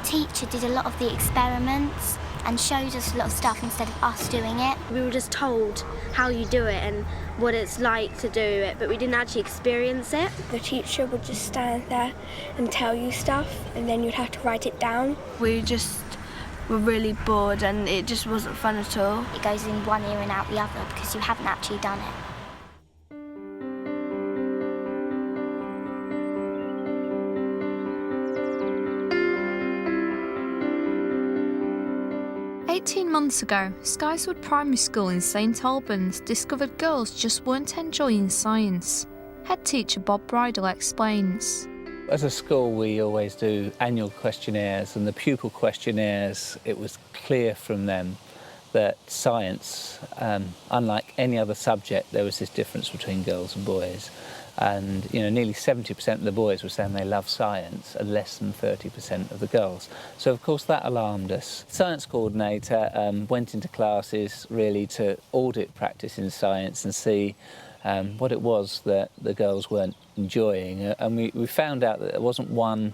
teacher did a lot of the experiments and showed us a lot of stuff instead of us doing it. We were just told how you do it and what it's like to do it, but we didn't actually experience it. The teacher would just stand there and tell you stuff, and then you'd have to write it down. We just were really bored and it just wasn't fun at all. It goes in one ear and out the other because you haven't actually done it. Months ago, Skyswood Primary School in St Albans discovered girls just weren't enjoying science. Head teacher Bob Bridle explains. As a school, we always do annual questionnaires, and the pupil questionnaires, it was clear from them that science, unlike any other subject, there was this difference between girls and boys. And nearly 70% of the boys were saying they love science and less than 30% of the girls. So of course that alarmed us. The science coordinator went into classes really to audit practice in science and see what it was that the girls weren't enjoying. And we found out that there wasn't one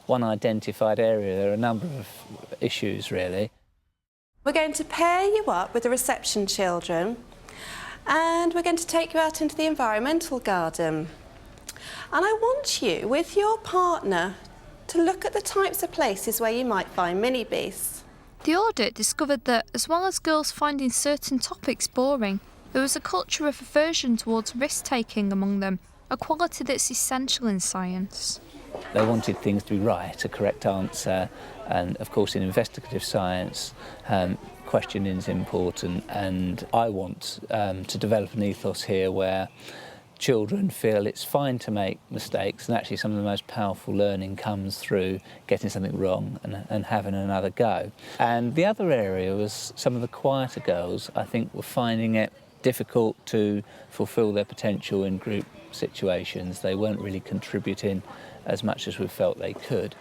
identified area. There are a number of issues really. We're going to pair you up with the reception children, and we're going to take you out into the environmental garden. And I want you, with your partner, to look at the types of places where you might find mini bees. The audit discovered that, as well as girls finding certain topics boring, there was a culture of aversion towards risk-taking among them, a quality that's essential in science. They wanted things to be right, a correct answer, and of course in investigative science, questioning is important, and I want to develop an ethos here where children feel it's fine to make mistakes, and actually some of the most powerful learning comes through getting something wrong and having another go. And the other area was some of the quieter girls, I think, were finding it difficult to fulfil their potential in group situations. They weren't really contributing as much as we felt they could.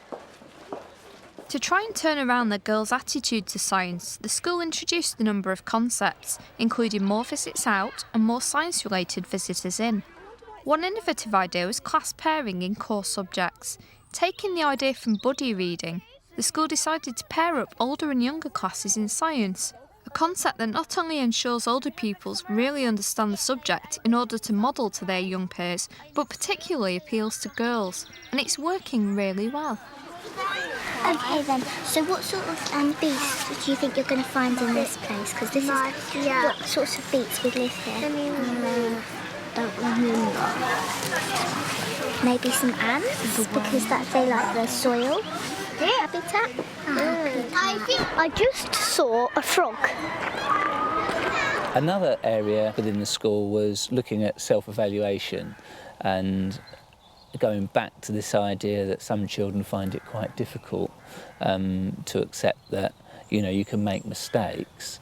To try and turn around the girls' attitude to science, the school introduced a number of concepts, including more visits out and more science-related visitors in. One innovative idea was class pairing in core subjects. Taking the idea from buddy reading, the school decided to pair up older and younger classes in science, a concept that not only ensures older pupils really understand the subject in order to model to their young peers, but particularly appeals to girls, and it's working really well. Okay then, so what sort of beasts do you think you're going to find in this place? Because this is what sorts of beasts would live here? Don't remember. Maybe some ants, because they like the soil habitat. I just saw a frog. Another area within the school was looking at self-evaluation and going back to this idea that some children find it quite difficult to accept that you can make mistakes.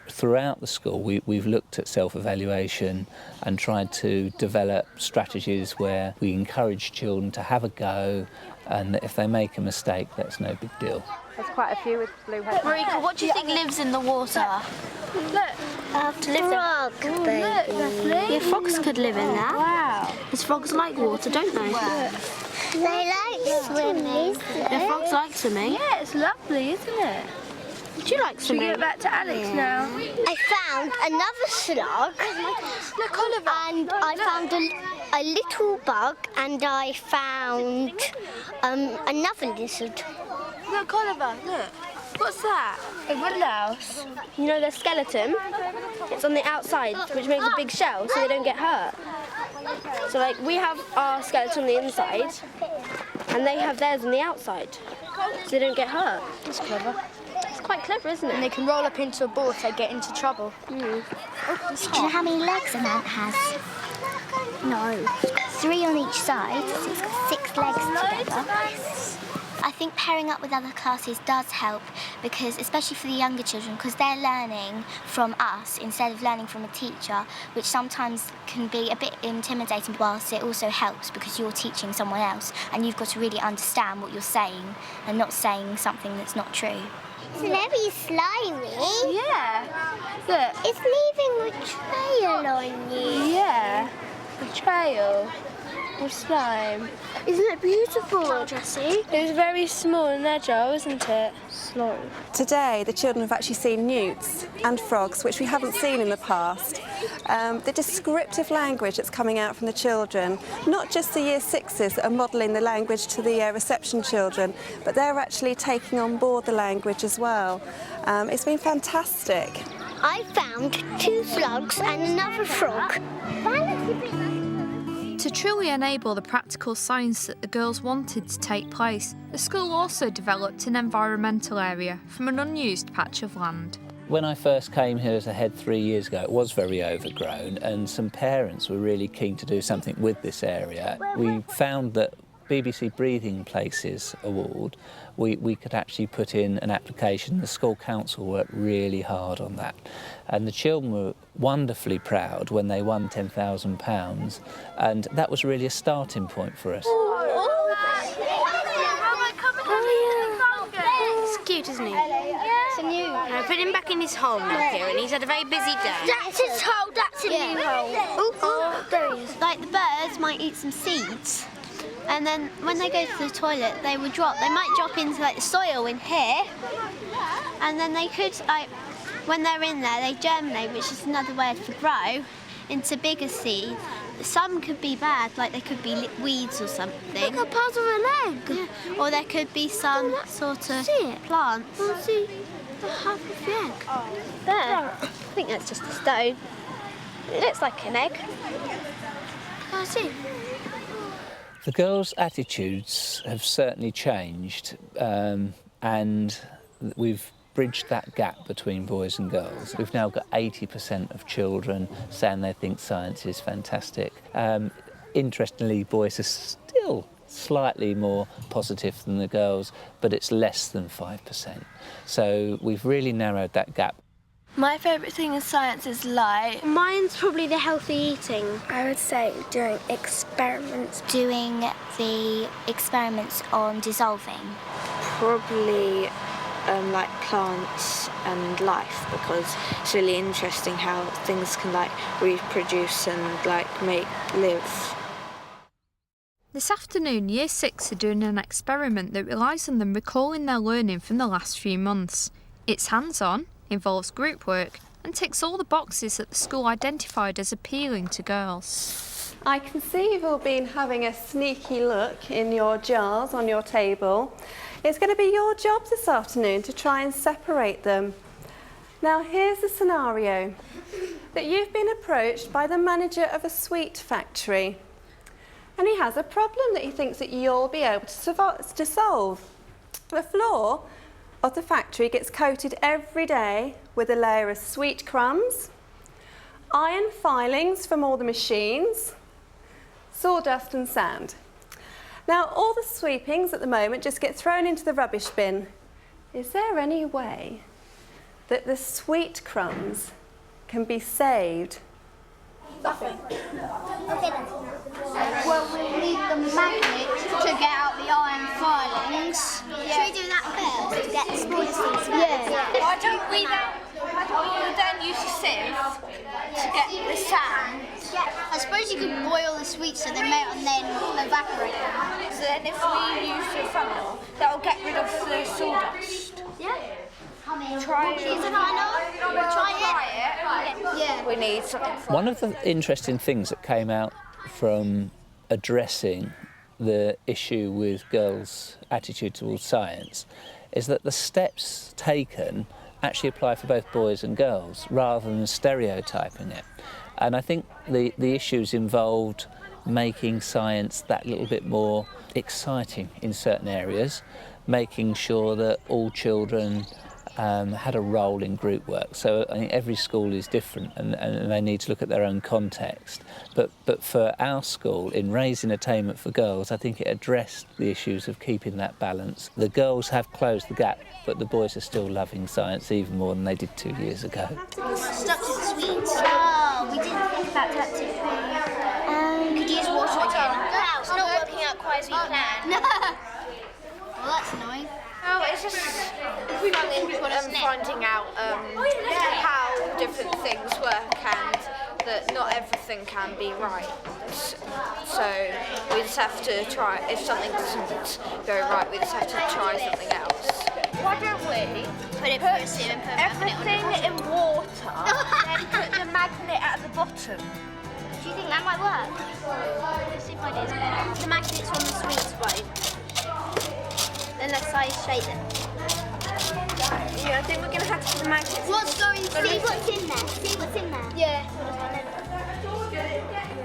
Throughout the school we've looked at self-evaluation and tried to develop strategies where we encourage children to have a go, and that if they make a mistake, that's no big deal. There's quite a few with blue heads. Marika, what do you think lives in the water? Look, Frog, baby. yeah, frogs could live in there. Wow. Because frogs like water, don't they? They like swimming. Yeah, frogs like swimming. Yeah, it's lovely, isn't it? Do you like swimming? Should we get back to Alex now? I found another slug. Look, Oliver. And I found a little bug, and I found another lizard. Look, Oliver, look. What's that? A woodlouse. You know their skeleton? It's on the outside, which makes a big shell so they don't get hurt. So we have our skeleton on the inside, and they have theirs on the outside, so they don't get hurt. That's clever. It's quite clever, isn't it? And they can roll up into a ball if they get into trouble. Do you know how many legs an ant has? No. 3 on each side, so it's got 6 legs together. I think pairing up with other classes does help, because especially for the younger children, because they're learning from us instead of learning from a teacher, which sometimes can be a bit intimidating, whilst it also helps because you're teaching someone else and you've got to really understand what you're saying and not saying something that's not true. It's very slimy. Yeah. Look. It's leaving a trail on you. Yeah. The trail. called slime. Isn't it beautiful, Jessie? It was very small and agile, wasn't it? Slow. Today, the children have actually seen newts and frogs, which we haven't seen in the past. The descriptive language that's coming out from the children, not just the Year 6s that are modelling the language to the reception children, but they're actually taking on board the language as well. It's been fantastic. I found 2 frogs and another frog. To truly enable the practical science that the girls wanted to take place, the school also developed an environmental area from an unused patch of land. When I first came here as a head 3 years ago, it was very overgrown, and some parents were really keen to do something with this area. We found that BBC Breathing Places Award, we could actually put in an application. The school council worked really hard on that. And the children were wonderfully proud when they won £10,000, and that was really a starting point for us. It's cute, isn't he? It's a new one. I put him back in his hole now, Kieran. He's had a very busy day. That's his hole, that's a new hole. Oh, there he is. Like the birds might eat some seeds, and then when they go to the toilet, they will drop. They might drop into like the soil in here, and then they could, like, when they're in there, they germinate, which is another word for grow, into bigger seeds. Some could be bad, like they could be weeds or something. Look, a part of an egg. Yeah. Or there could be some sort of plants. We'll see the half of the egg. There. I think that's just a stone. It looks like an egg. I see. The girls' attitudes have certainly changed, and we've bridged that gap between boys and girls. We've now got 80% of children saying they think science is fantastic. Interestingly, boys are still slightly more positive than the girls, but it's less than 5%. So we've really narrowed that gap. My favourite thing in science is light. Mine's probably the healthy eating. I would say doing experiments. Doing the experiments on dissolving. Probably like plants and life, because it's really interesting how things can like reproduce and like live. This afternoon, Year 6 are doing an experiment that relies on them recalling their learning from the last few months. It's hands-on, involves group work, and ticks all the boxes that the school identified as appealing to girls. I can see you've all been having a sneaky look in your jars on your table. It's going to be your job this afternoon to try and separate them. Now, here's the scenario. That you've been approached by the manager of a sweet factory, and he has a problem that he thinks that you'll be able to solve. The floor of the factory gets coated every day with a layer of sweet crumbs, iron filings from all the machines, sawdust and sand. Now, all the sweepings at the moment just get thrown into the rubbish bin. Is there any way that the sweet crumbs can be saved? Well, we'll need the magnet to get out the iron filings. Should we do that first to get the smallest things? Yeah. Why don't we then use a sieve to get the sand? I suppose you could boil the sweets so they melt and then evaporate them. So then if we use the funnel, that'll get rid of the sawdust. Yeah. Try it. Is it enough? Try it. Yeah. We need something for One of the interesting things that came out from addressing the issue with girls' attitude towards science is that the steps taken actually apply for both boys and girls rather than stereotyping it. And I think the issues involved making science that little bit more exciting in certain areas, making sure that all children had a role in group work. So I think every school is different and they need to look at their own context. But for our school, in raising attainment for girls, I think it addressed the issues of keeping that balance. The girls have closed the gap, but the boys are still loving science even more than they did 2 years ago. Stuck to the sweets. Oh, we didn't think about that, did we? Could use water again. No, it's not working out quite as we planned. No. Well, that's annoying. Oh, it's just finding out how different things work and that not everything can be right. So we just have to try. If something doesn't go right, we just have to try something else. Why don't we Put it through a sieve and put everything in water, then put the magnet at the bottom? Do you think that might work? Let's see if I do this better. The magnets on the sweets won't. Unless I shake them. Yeah, I think we're going to have to put the magnets. What's going through? See what's in there. See what's in there. Yeah.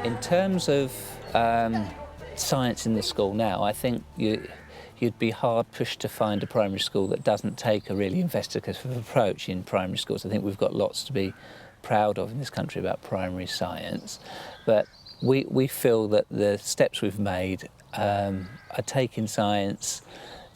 In terms of science in the school now, I think you'd be hard pushed to find a primary school that doesn't take a really investigative approach in primary schools. I think we've got lots to be proud of in this country about primary science, but we feel that the steps we've made are taking science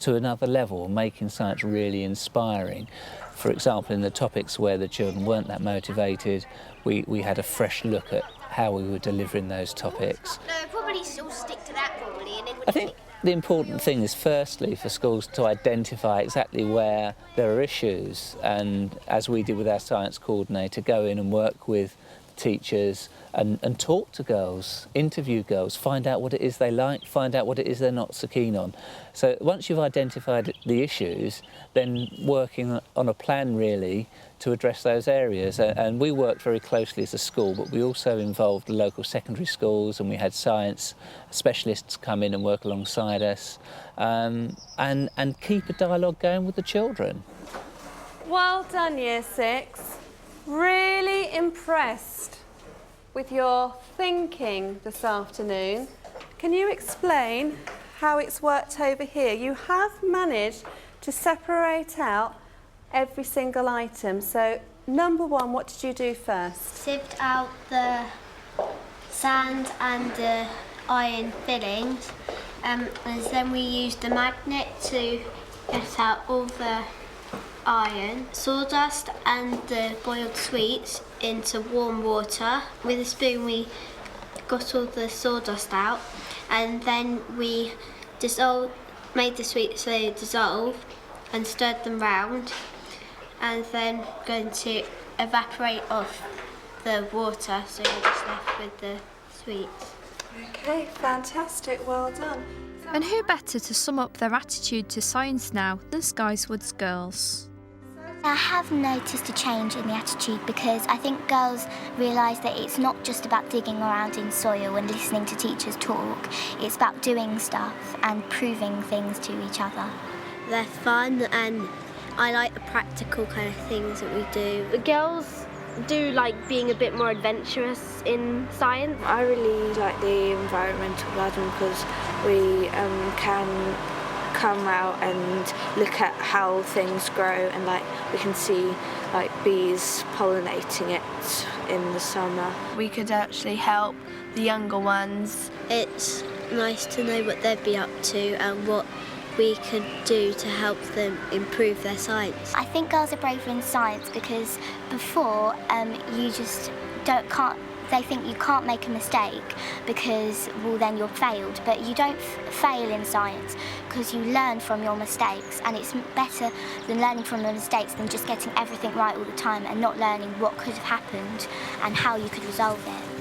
to another level, making science really inspiring. For example, in the topics where the children weren't that motivated, we had a fresh look at how we were delivering those topics. No, probably still stick to that probably. And then I think the important thing is firstly for schools to identify exactly where there are issues, and as we did with our science coordinator, go in and work with teachers and talk to girls, interview girls, find out what it is they like, find out what it is they're not so keen on. So once you've identified the issues, then working on a plan really to address those areas. And we worked very closely as a school, but we also involved the local secondary schools, and we had science specialists come in and work alongside us, and keep a dialogue going with the children. Well done, Year 6. Really impressed with your thinking this afternoon. Can you explain how it's worked over here? You have managed to separate out every single item. So, number 1, what did you do first? sieved out the sand and the iron fillings, and then we used the magnet to get out all the iron, sawdust and the boiled sweets into warm water. With a spoon we got all the sawdust out, and then we made the sweets so they dissolve and stirred them round, and then going to evaporate off the water, so we're just left with the sweets. Okay, fantastic, well done. And who better to sum up their attitude to science now than Skyswood's girls? I have noticed a change in the attitude because I think girls realise that it's not just about digging around in soil and listening to teachers talk, it's about doing stuff and proving things to each other. They're fun, and I like the practical kind of things that we do. The girls do like being a bit more adventurous in science. I really like the environmental garden because we can come out and look at how things grow, and like we can see like bees pollinating it in the summer. We could actually help the younger ones. It's nice to know what they'd be up to and what we could do to help them improve their science. I think girls are braver in science because before you just they think you can't make a mistake because, well, then you're failed. But you don't fail in science because you learn from your mistakes, and it's better than learning from the mistakes than just getting everything right all the time and not learning what could have happened and how you could resolve it.